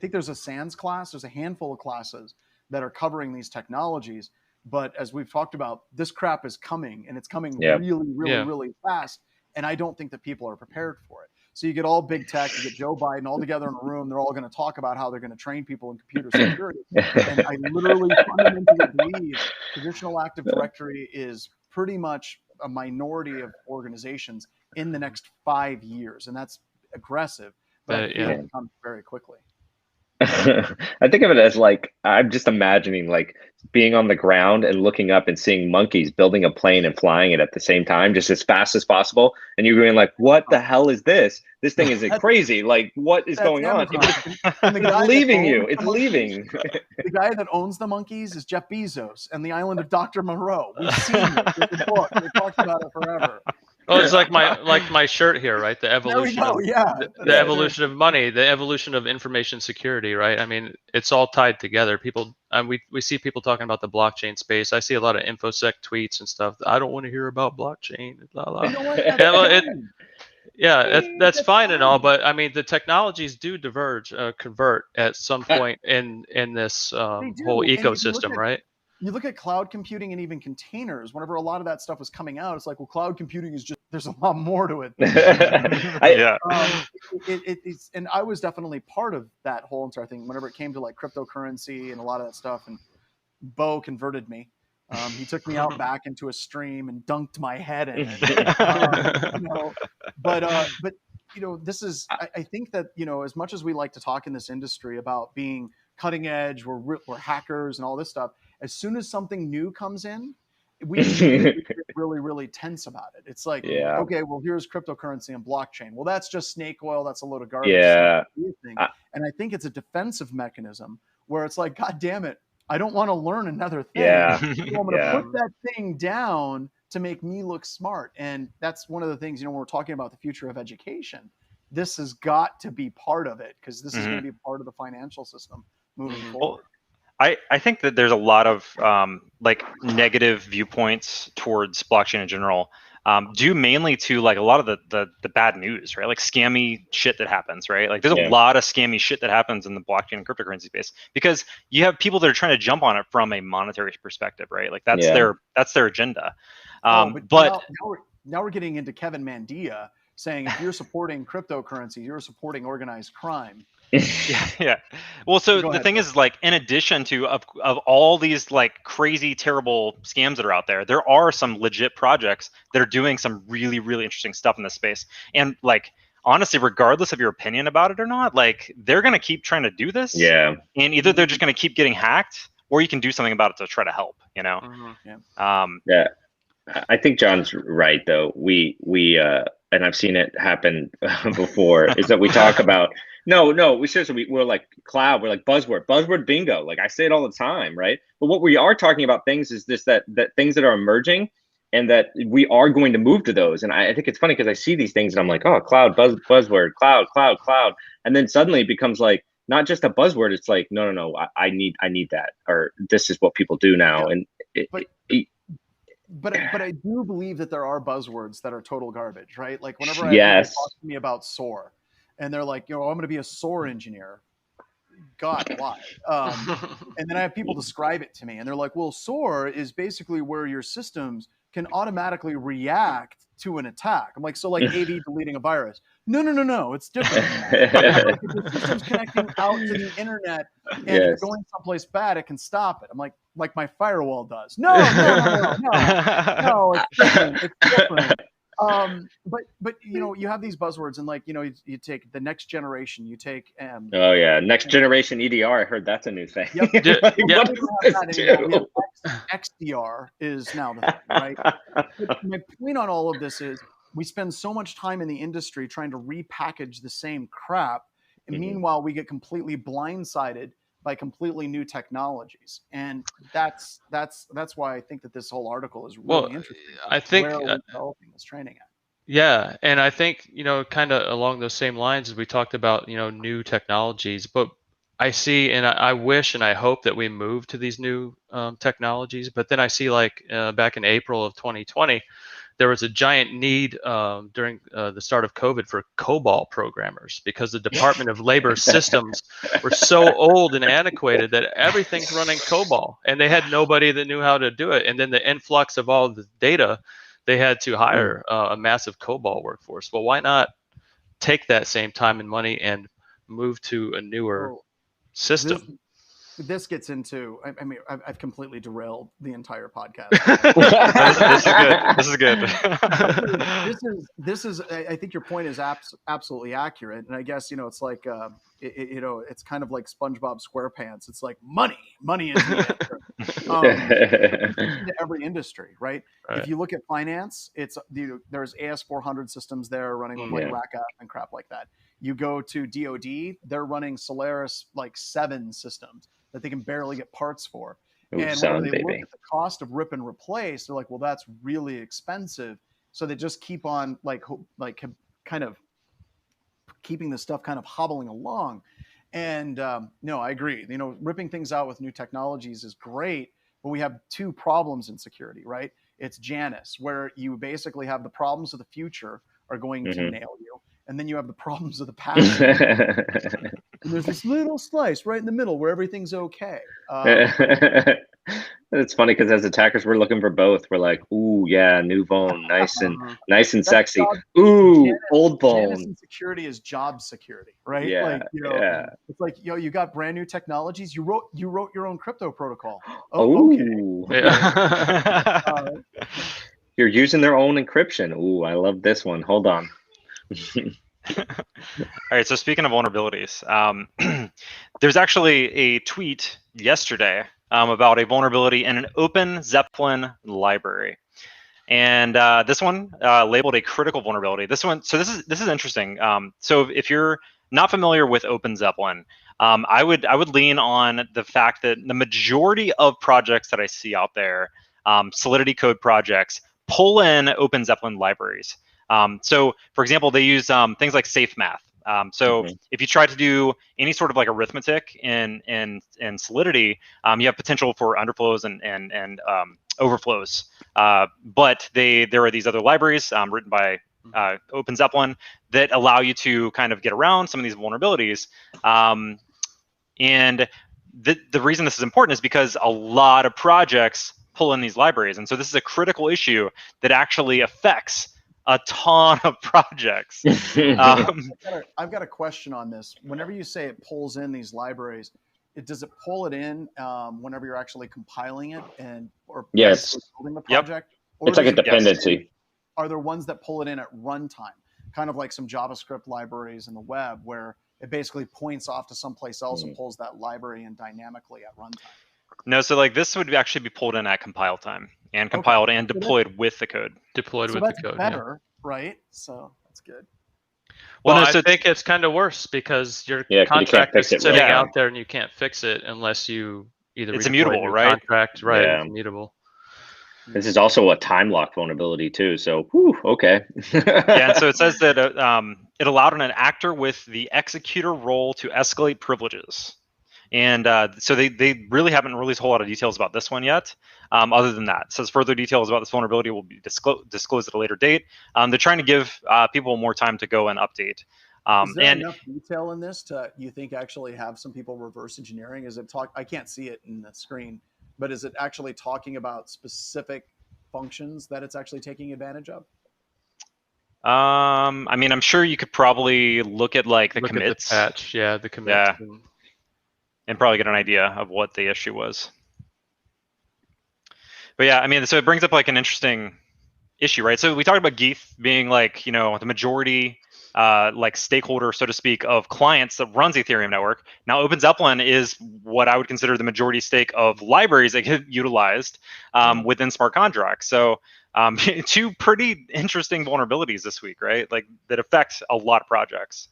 Speaker 4: there's a SANS class, there's a handful of classes that are covering these technologies. But as we've talked about, this crap is coming, and it's coming really fast. And I don't think that people are prepared for it. So you get all big tech, you get Joe Biden all together in a room. They're all going to talk about how they're going to train people in computer security. And I literally fundamentally believe traditional Active Directory is pretty much a minority of organizations in the next 5 years. And that's aggressive, but I feel it comes very quickly.
Speaker 3: I think of it as like, I'm just imagining like being on the ground and looking up and seeing monkeys building a plane and flying it at the same time, just as fast as possible. And you're going like, what the hell is this? This thing is crazy. Like, what is going on? It's leaving you. It's leaving.
Speaker 4: The guy that owns the monkeys is Jeff Bezos and the island of Dr. Moreau. We've seen it. There's a book. We've talked about it forever.
Speaker 2: Well, it's like my shirt here, right? The evolution of the evolution of money, the evolution of information security, right? I mean, it's all tied together. People, we see people talking about the blockchain space. I see a lot of infosec tweets and stuff. I don't want to hear about blockchain. Blah, blah.
Speaker 4: You know what?
Speaker 2: That's fine and all, but I mean, the technologies do convert at some point in this whole ecosystem, right?
Speaker 4: You look at cloud computing and even containers. Whenever a lot of that stuff was coming out, it's like, well, cloud computing is just, there's a lot more to it. And I was definitely part of that whole entire thing whenever it came to like cryptocurrency and a lot of that stuff. And Bo converted me. He took me out back into a stream and dunked my head in it. But you know, this is, I think that, you know, as much as we like to talk in this industry about being cutting edge, we're hackers and all this stuff, as soon as something new comes in, we get really, really tense about it. It's like,
Speaker 3: Yeah.
Speaker 4: okay, well, here's cryptocurrency and blockchain. Well, that's just snake oil. That's a load of garbage.
Speaker 3: Yeah.
Speaker 4: And I think it's a defensive mechanism where it's like, God damn it, I don't want to learn another thing.
Speaker 3: Yeah.
Speaker 4: So I'm going to put that thing down to make me look smart. And that's one of the things, when we're talking about the future of education, this has got to be part of it, because this is going to be part of the financial system moving forward.
Speaker 1: I think that there's a lot of like negative viewpoints towards blockchain in general, due mainly to like a lot of the bad news, right? Like scammy shit that happens, right? Like there's a lot of scammy shit that happens in the blockchain and cryptocurrency space, because you have people that are trying to jump on it from a monetary perspective, right? Like that's their agenda.
Speaker 4: But now we're getting into Kevin Mandia saying, if you're supporting cryptocurrency, you're supporting organized crime.
Speaker 1: Yeah. Well, so the thing is, like, in addition to of all these like crazy, terrible scams that are out there, there are some legit projects that are doing some really, really interesting stuff in this space. And like, honestly, regardless of your opinion about it or not, like, they're gonna keep trying to do this.
Speaker 3: Yeah.
Speaker 1: And either they're just gonna keep getting hacked, or you can do something about it to try to help.
Speaker 3: Yeah. I think John's right, though. We and I've seen it happen before, is that we talk about we seriously, we're like cloud, we're like buzzword bingo. Like I say it all the time, right? But what we are talking about things is that things that are emerging, and that we are going to move to those. And I think it's funny because I see these things and I'm like, oh, cloud, buzzword, cloud, and then suddenly it becomes like not just a buzzword. It's like no, I need that, or this is what people do now. And
Speaker 4: But I do believe that there are buzzwords that are total garbage, right? Like whenever people talk to me about SOAR, and they're like, I'm going to be a SOAR engineer. God, why? And then I have people describe it to me, and they're like, well, SOAR is basically where your systems can automatically react to an attack. I'm like, so like AV deleting a virus. No, it's different. Like if the system's connecting out to the internet and it's going someplace bad, it can stop it. I'm like my firewall does. No, it's different. It's different. But you have these buzzwords, and like you take the next generation, you take
Speaker 3: next generation EDR. I heard that's a new thing.
Speaker 4: Yep.
Speaker 3: What does this do?
Speaker 4: XDR is now the thing, right? But my point on all of this is we spend so much time in the industry trying to repackage the same crap, and meanwhile we get completely blindsided by completely new technologies. And that's why I think that this whole article is really interesting.
Speaker 2: I think
Speaker 4: where are we developing this training at?
Speaker 2: Yeah, and I think kind of along those same lines as we talked about new technologies, but I see and I wish and I hope that we move to these new technologies. But then I see like back in April of 2020, there was a giant need during the start of COVID for COBOL programmers, because the Department of Labor systems were so old and antiquated that everything's running COBOL, and they had nobody that knew how to do it. And then the influx of all the data, they had to hire a massive COBOL workforce. Well, why not take that same time and money and move to a newer system?
Speaker 4: This gets into, I mean, I've completely derailed the entire podcast.
Speaker 1: This is good.
Speaker 4: This is. I think your point is absolutely accurate, and I guess it's like it's kind of like SpongeBob SquarePants. It's like money is the answer. To every industry, right? If you look at finance, it's there's AS400 systems there running with like RACA and crap like that. You go to DoD, they're running Solaris like 7 systems that they can barely get parts for. And when they look at the cost of rip and replace, they're like, well, that's really expensive. So they just keep on like kind of keeping the stuff kind of hobbling along. And no, I agree. Ripping things out with new technologies is great, but we have 2 problems in security, right? It's Janus, where you basically have the problems of the future are going to nail you. And then you have the problems of the past. And there's this little slice right in the middle where everything's okay.
Speaker 3: It's funny because as attackers, we're looking for both. We're like, ooh, yeah, new Vuln, nice and sexy. Ooh, old Vuln.
Speaker 4: Janus and security is job security, right?
Speaker 3: Yeah,
Speaker 4: It's like, you got brand new technologies. You wrote your own crypto protocol.
Speaker 3: Oh,
Speaker 4: okay.
Speaker 3: Yeah. You're using their own encryption. Ooh, I love this one. Hold on.
Speaker 1: All right, so speaking of vulnerabilities, there's actually a tweet yesterday about a vulnerability in an OpenZeppelin library. And this one labeled a critical vulnerability. This is interesting. So if you're not familiar with OpenZeppelin, I would lean on the fact that the majority of projects that I see out there, Solidity code projects, pull in OpenZeppelin libraries. So for example, they use things like safe math. So if you try to do any sort of like arithmetic in Solidity, you have potential for underflows and overflows. But there are these other libraries written by OpenZeppelin that allow you to kind of get around some of these vulnerabilities. And the reason this is important is because a lot of projects pull in these libraries. And so this is a critical issue that actually affects a ton of projects.
Speaker 4: I've got a question on this. Whenever you say it pulls in these libraries, does it pull it in whenever you're actually compiling it or
Speaker 3: yes,
Speaker 4: building the project?
Speaker 3: Yep. It's like a dependency.
Speaker 4: Yes. Are there ones that pull it in at runtime, kind of like some JavaScript libraries in the web, where it basically points off to someplace else and pulls that library in dynamically at runtime?
Speaker 1: No, so like this would actually be pulled in at compile time and compiled and deployed with the code.
Speaker 2: Deployed with the code.
Speaker 4: Better, right? So that's good.
Speaker 2: Well, no, I think it's kind of worse because your contract is sitting out there and you can't fix it unless you either
Speaker 1: it's immutable, right?
Speaker 2: Contract, right? Yeah. It's immutable.
Speaker 3: This is also a time lock vulnerability too. So, okay.
Speaker 1: Yeah, and so it says that it allowed an actor with the executor role to escalate privileges. And so they really haven't released a whole lot of details about this one yet. Other than that, it says further details about this vulnerability will be disclosed at a later date. They're trying to give people more time to go and update.
Speaker 4: Is there enough detail in this to, you think, actually have some people reverse engineering? Is it I can't see it in the screen, but is it actually talking about specific functions that it's actually taking advantage of?
Speaker 1: I mean, I'm sure you could probably look at like the commits.
Speaker 2: At the patch, yeah, the commits.
Speaker 1: Yeah. And probably get an idea of what the issue was. But yeah, I mean, so it brings up like an interesting issue, right? So we talked about Geth being like, the majority like stakeholder, so to speak, of clients that runs the Ethereum network. Now, OpenZeppelin is what I would consider the majority stake of libraries that get utilized within smart contracts. So two pretty interesting vulnerabilities this week, right? Like that affect a lot of projects.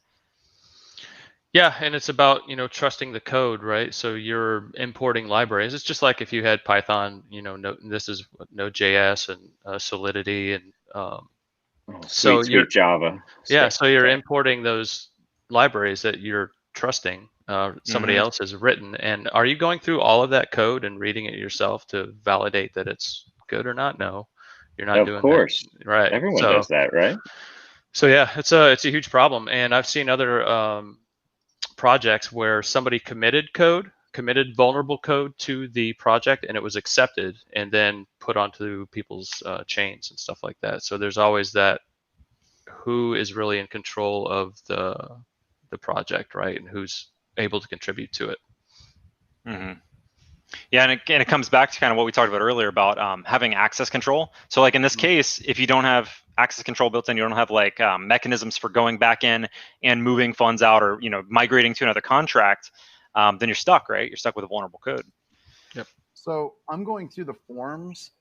Speaker 2: Yeah, and it's about, trusting the code, right? So you're importing libraries. It's just like if you had Python, this is Node.js and Solidity and
Speaker 3: sweet Java.
Speaker 2: Yeah, so you're importing those libraries that you're trusting somebody else has written. And are you going through all of that code and reading it yourself to validate that it's good or not? No, you're not doing that. Of course,
Speaker 3: right? Everyone does that, right?
Speaker 2: So yeah, it's a huge problem, and I've seen other projects where somebody committed vulnerable code to the project and it was accepted and then put onto people's chains and stuff like that. So there's always that, who is really in control of the project, right? And who's able to contribute to it.
Speaker 1: Yeah, and it comes back to kind of what we talked about earlier about having access control. So like in this case, if you don't have access control built in, you don't have like mechanisms for going back in and moving funds out or migrating to another contract, then you're stuck, right? You're stuck with a vulnerable code.
Speaker 2: Yep.
Speaker 4: So I'm going through the forums,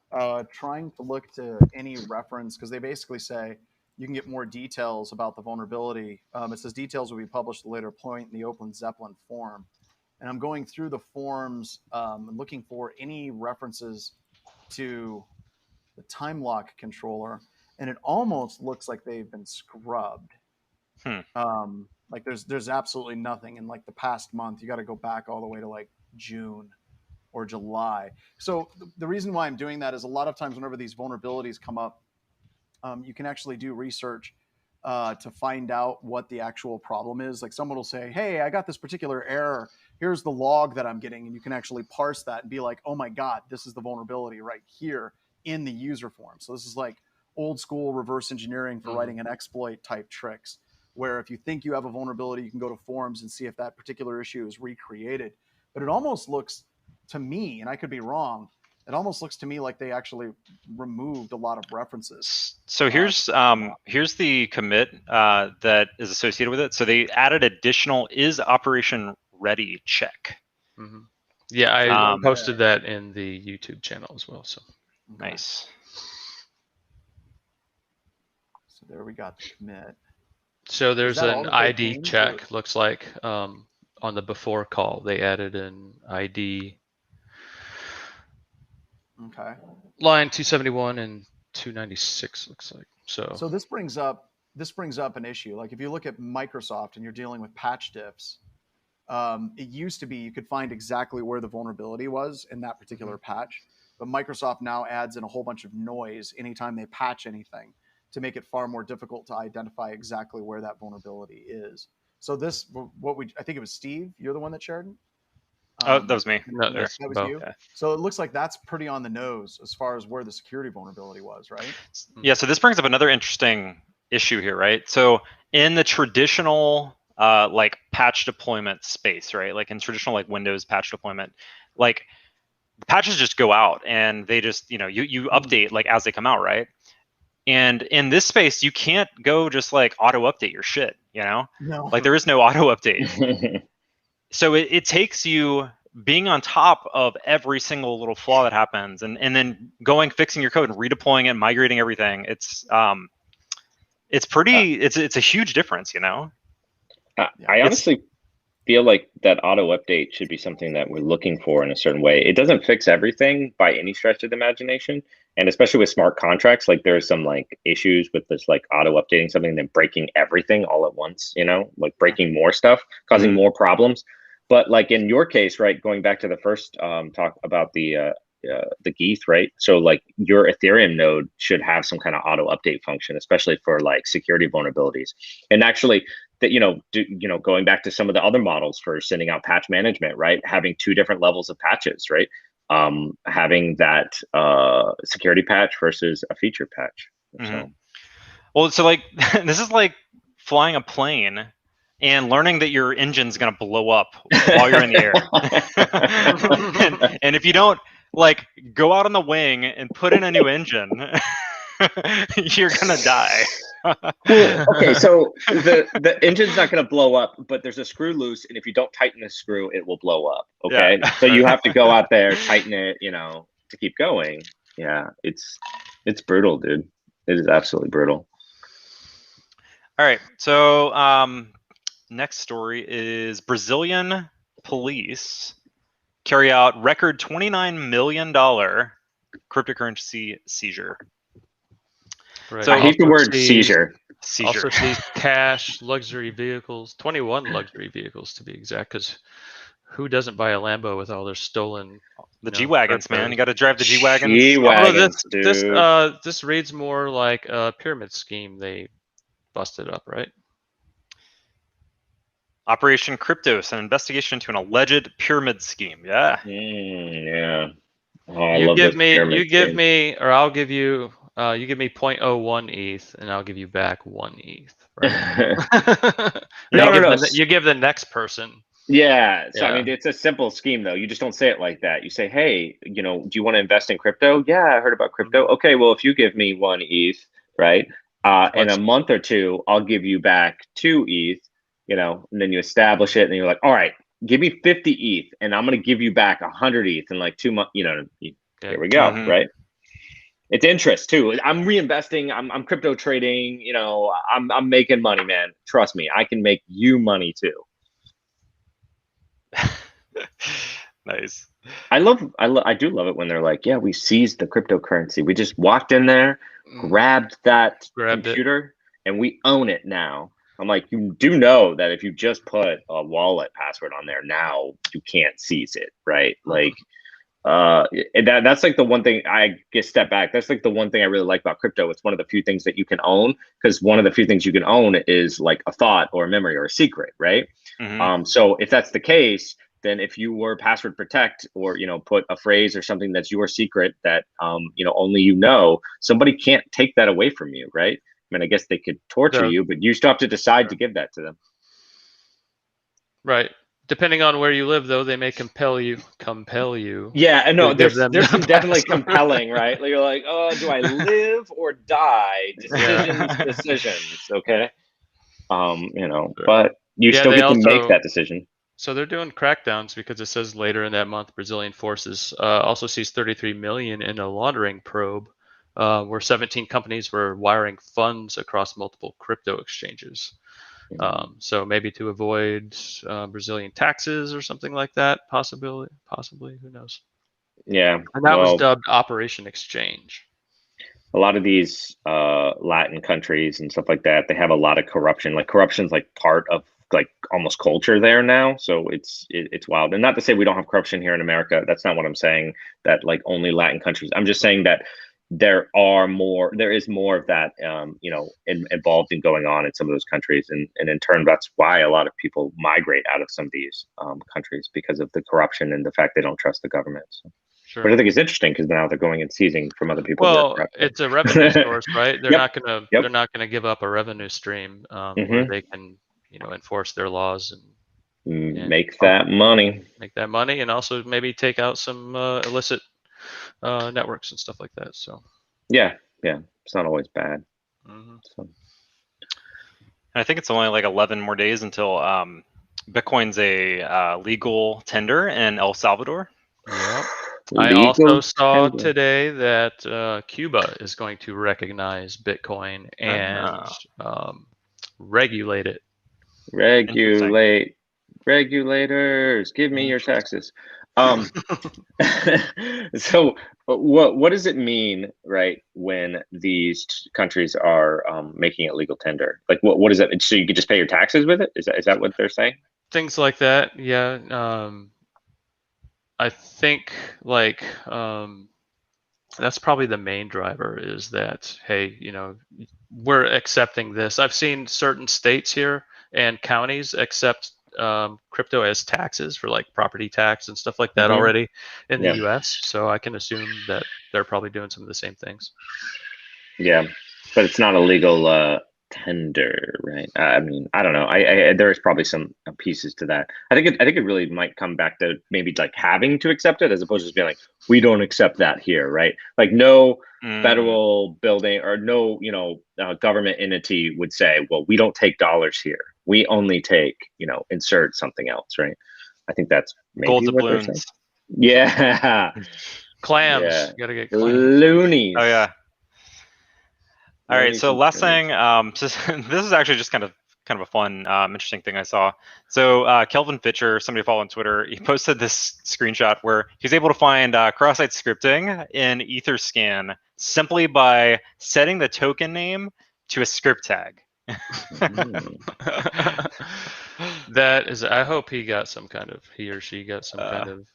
Speaker 4: trying to look to any reference, because they basically say you can get more details about the vulnerability. It says details will be published at a later point in the OpenZeppelin forum. And I'm going through the forums and looking for any references to the time lock controller, and it almost looks like they've been scrubbed. Like there's absolutely nothing in like the past month. You got to go back all the way to like June or July. So the reason why I'm doing that is a lot of times whenever these vulnerabilities come up, you can actually do research to find out what the actual problem is. Like someone will say, hey, I got this particular error. Here's the log that I'm getting. And you can actually parse that and be like, oh my God, this is the vulnerability right here in the user form. So this is like old school reverse engineering for writing an exploit type tricks, where if you think you have a vulnerability, you can go to forums and see if that particular issue is recreated. But it almost looks to me, and I could be wrong, it almost looks to me like they actually removed a lot of references.
Speaker 1: So here's the commit that is associated with it. So they added additional is operation ready check.
Speaker 2: Yeah, I
Speaker 1: Um,
Speaker 2: posted that in the YouTube channel as well. So
Speaker 4: Okay.
Speaker 1: Nice.
Speaker 4: So there we got the commit.
Speaker 2: so there's
Speaker 4: that all
Speaker 2: an
Speaker 4: that they
Speaker 2: ID
Speaker 4: changed,
Speaker 2: check. Looks like on the before call they added an ID
Speaker 4: Okay.
Speaker 2: line 271 and 296 looks like.
Speaker 4: So this brings up an issue. Like if you look at Microsoft and you're dealing with patch diffs, it used to be you could find exactly where the vulnerability was in that particular patch, but Microsoft now adds in a whole bunch of noise anytime they patch anything to make it far more difficult to identify exactly where that vulnerability is. So this, I think it was Steve, you're the one that shared it?
Speaker 1: Oh, that was me.
Speaker 2: No,
Speaker 1: There.
Speaker 2: that's
Speaker 4: That was
Speaker 2: Bo.
Speaker 4: you?
Speaker 1: Yeah.
Speaker 4: So it looks like that's pretty on the nose as far as where the security vulnerability was, right?
Speaker 1: Yeah, so this brings up another interesting issue here, right? So in the traditional like patch deployment space, right? Like in traditional like Windows patch deployment, like the patches just go out and they just, you update like as they come out, right? And in this space, you can't go just like auto update your shit,
Speaker 4: No.
Speaker 1: Like there is no auto update. So it takes you being on top of every single little flaw that happens and then fixing your code and redeploying it, migrating everything. It's a huge difference,
Speaker 3: I honestly feel like that auto update should be something that we're looking for in a certain way. It doesn't fix everything by any stretch of the imagination. And especially with smart contracts, like there's some like issues with this like auto updating something and then breaking everything all at once, like breaking more stuff, causing more problems. But like in your case, right, going back to the first talk about the Geth, right? So like your Ethereum node should have some kind of auto update function, especially for like security vulnerabilities. And actually, that going back to some of the other models for sending out patch management, right? Having two different levels of patches, right? Having that security patch versus a feature patch. So.
Speaker 1: Well, so like this is like flying a plane and learning that your engine's going to blow up while you're in the air. and if you don't like go out on the wing and put in a new engine, you're going to die.
Speaker 3: Cool. Okay, so the engine's not going to blow up, but there's a screw loose, and if you don't tighten the screw, it will blow up. Okay,
Speaker 1: Yeah.
Speaker 3: So you have to go out there, tighten it, to keep going. Yeah, it's brutal, dude. It is absolutely brutal.
Speaker 1: All right, so next story is Brazilian police carry out record $29 million cryptocurrency seizure.
Speaker 2: Right.
Speaker 3: So I hate the word seizure.
Speaker 2: Also seized cash, luxury vehicles, 21 luxury vehicles to be exact, because who doesn't buy a Lambo with all their stolen
Speaker 1: G-Wagons, man. You got to drive the G-Wagons.
Speaker 3: G-Wagons, dude.
Speaker 2: This reads more like a pyramid scheme they busted up, right?
Speaker 1: Operation Cryptos, an investigation into an alleged pyramid scheme. Yeah.
Speaker 3: Yeah. Oh,
Speaker 2: I'll give you 0.01 ETH, and I'll give you back 1 ETH. Right? You give the next person.
Speaker 3: Yeah. So, I mean, it's a simple scheme, though. You just don't say it like that. You say, hey, do you want to invest in crypto? Yeah, I heard about crypto. Okay, well, if you give me 1 ETH, right, in a month or two, I'll give you back 2 ETH, and then you establish it, and you're like, all right, give me 50 ETH, and I'm going to give you back 100 ETH in like 2 months. Here we go, right? It's interest too. I'm reinvesting. I'm crypto trading. I'm making money, man. Trust me, I can make you money too.
Speaker 1: Nice.
Speaker 3: I do love it when they're like, yeah, we seized the cryptocurrency. We just walked in there, grabbed computer, and we own it now. I'm like, you do know that if you just put a wallet password on there, now you can't seize it, right? Like, that's like the one thing I guess step back. That's like the one thing I really like about crypto. It's one of the few things that you can own, because one of the few things you can own is like a thought or a memory or a secret, right? So if that's the case, then if you were password protect or put a phrase or something that's your secret that only somebody can't take that away from you, right? I mean, I guess they could torture you, but you still have to decide to give that to them.
Speaker 2: Right. Depending on where you live, though, they may compel you.
Speaker 3: Yeah, and no, there's some definitely compelling, right? You're like, oh, do I live or die? Decisions. Okay. But you still get to make that decision.
Speaker 2: So they're doing crackdowns because it says later in that month, Brazilian forces also seized 33 million in a laundering probe, where 17 companies were wiring funds across multiple crypto exchanges. So maybe to avoid Brazilian taxes or something like that, possibly, who knows?
Speaker 3: Yeah.
Speaker 2: And that was
Speaker 3: Well,
Speaker 2: dubbed Operation Exchange.
Speaker 3: a lot of these Latin countries and stuff like that, they have a lot of corruption. Like corruption's like part of like almost culture there now. So it's wild. And not to say we don't have corruption here in America. That's not what I'm saying. That like only Latin countries. I'm just saying that there is more of that, involved in going on in some of those countries, and in turn, that's why a lot of people migrate out of some of these countries, because of the corruption and the fact they don't trust the government. So.
Speaker 2: Sure.
Speaker 3: But I think it's interesting because now they're going and seizing from other people's
Speaker 2: Well,
Speaker 3: work.
Speaker 2: it's a revenue source, right? They're
Speaker 3: Yep.
Speaker 2: not gonna give up a revenue stream where they can, enforce their laws and
Speaker 3: make that money.
Speaker 2: Make that money, and also maybe take out some illicit networks and stuff like that. So
Speaker 3: yeah, it's not always bad. So.
Speaker 1: And I think it's only like 11 more days until Bitcoin's a legal tender in El Salvador.
Speaker 2: Yeah. I also saw today that Cuba is going to recognize Bitcoin and regulate it.
Speaker 3: Regulators, give me your taxes. So what does it mean, right, when these countries are making it legal tender? Like what is that? So you could just pay your taxes with it? Is that what they're saying?
Speaker 2: Things like that, yeah. I think like that's probably the main driver, is that, hey, we're accepting this. I've seen certain states here and counties accept crypto as taxes for like property tax and stuff like that already in the US. So I can assume that they're probably doing some of the same things.
Speaker 3: Yeah, but it's not a legal tender, right? I mean, I don't know. I there is probably some pieces to that. I think it really might come back to maybe like having to accept it, as opposed to just being like, we don't accept that here, right? Like no federal building or no government entity would say, well, we don't take dollars here. We only take insert something else, right? I think that's maybe
Speaker 1: gold
Speaker 3: what
Speaker 1: doubloons.
Speaker 3: they're saying. Yeah,
Speaker 2: clams.
Speaker 3: Yeah.
Speaker 2: You gotta get clams.
Speaker 3: Loonies.
Speaker 1: Oh yeah. All right, so last thing, this is actually just kind of a fun, interesting thing I saw. So Kelvin Fitcher, somebody I follow on Twitter, he posted this screenshot where he's able to find cross-site scripting in Etherscan simply by setting the token name to a script tag.
Speaker 2: That is, I hope he or she got some kind of.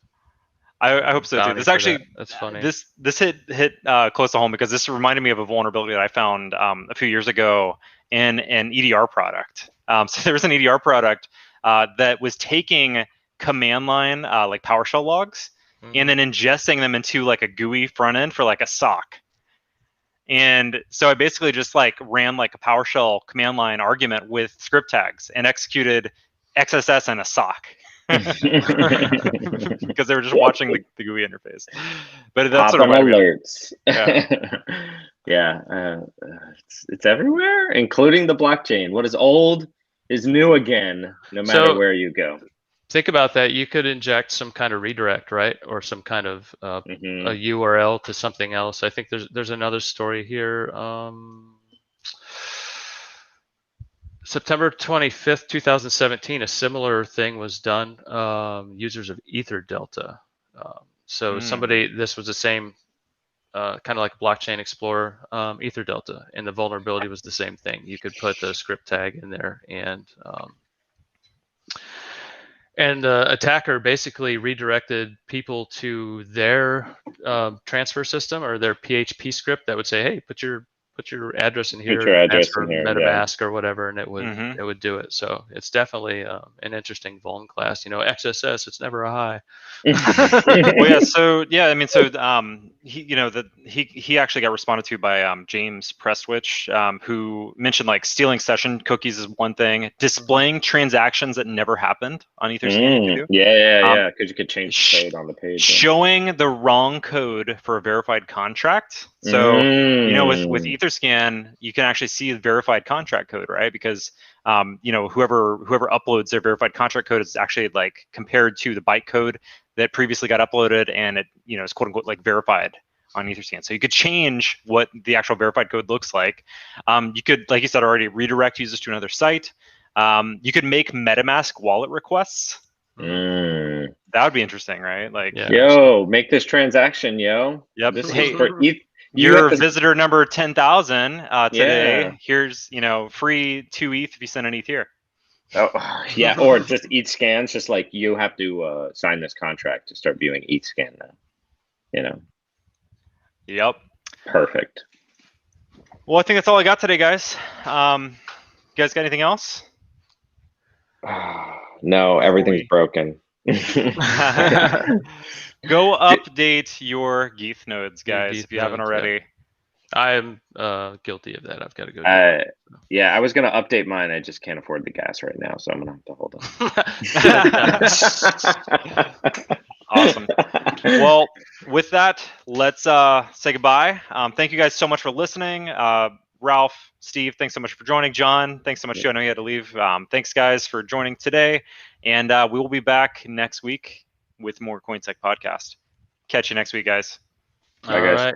Speaker 1: I hope so too. This actually,
Speaker 2: that's funny.
Speaker 1: This hit close to home, because this reminded me of a vulnerability that I found a few years ago in an EDR product. So there was an EDR product that was taking command line like PowerShell logs and then ingesting them into like a GUI front end for like a SOC. And so I basically just like ran like a PowerShell command line argument with script tags and executed XSS and a SOC. Because they were just watching the GUI interface. But that's sort of
Speaker 3: alerts. It's everywhere, including the blockchain. What is old is new again, no matter where you go.
Speaker 2: Think about that. You could inject some kind of redirect, right, or some kind of a URL to something else. I think there's another story here. September 25th, 2017, a similar thing was done. Users of EtherDelta. So this was the same, kind of like Blockchain Explorer, EtherDelta, and the vulnerability was the same thing. You could put the script tag in there, and the attacker basically redirected people to their transfer system or their PHP script that would say, hey, put your address in here, transfer MetaMask or whatever, and it would do it. So it's definitely an interesting vuln class. XSS, it's never a high.
Speaker 1: Well, yeah. He actually got responded to by James Prestwich, who mentioned like stealing session cookies is one thing, displaying transactions that never happened on Etherscan.
Speaker 3: Yeah, because you could change the code on the page.
Speaker 1: Showing the wrong code for a verified contract. So with Etherscan, you can actually see the verified contract code, right? Because whoever uploads their verified contract code is actually like compared to the bytecode that previously got uploaded, and it is quote unquote like verified on Etherscan. So you could change what the actual verified code looks like. You could, like you said already, redirect users to another site. You could make MetaMask wallet requests. That would be interesting, right? Like,
Speaker 3: yo, make this transaction, yo.
Speaker 1: Yep.
Speaker 3: This
Speaker 1: Hey,
Speaker 3: is for
Speaker 1: your visitor number 10,000 today.
Speaker 3: Yeah.
Speaker 1: Here's free 2 ETH if you send an ETH here.
Speaker 3: Oh yeah, or just Etherscans. Just like you have to sign this contract to start viewing Etherscan now.
Speaker 1: Yep.
Speaker 3: Perfect.
Speaker 1: Well, I think that's all I got today, guys. You guys got anything else?
Speaker 3: No, everything's broken.
Speaker 1: Go update your Geth nodes, guys, if you haven't already.
Speaker 2: I am guilty of that. I've got to go.
Speaker 3: Yeah, I was gonna update mine. I just can't afford the gas right now, so I'm gonna have to hold on.
Speaker 1: Awesome. Well, with that, let's say goodbye. Thank you guys so much for listening. Ralph, Steve, thanks so much for joining. John, thanks so much too. I know you had to leave. Thanks guys for joining today, and we will be back next week with more CoinSec podcast. Catch you next week, guys.
Speaker 3: Bye, guys.
Speaker 2: All right.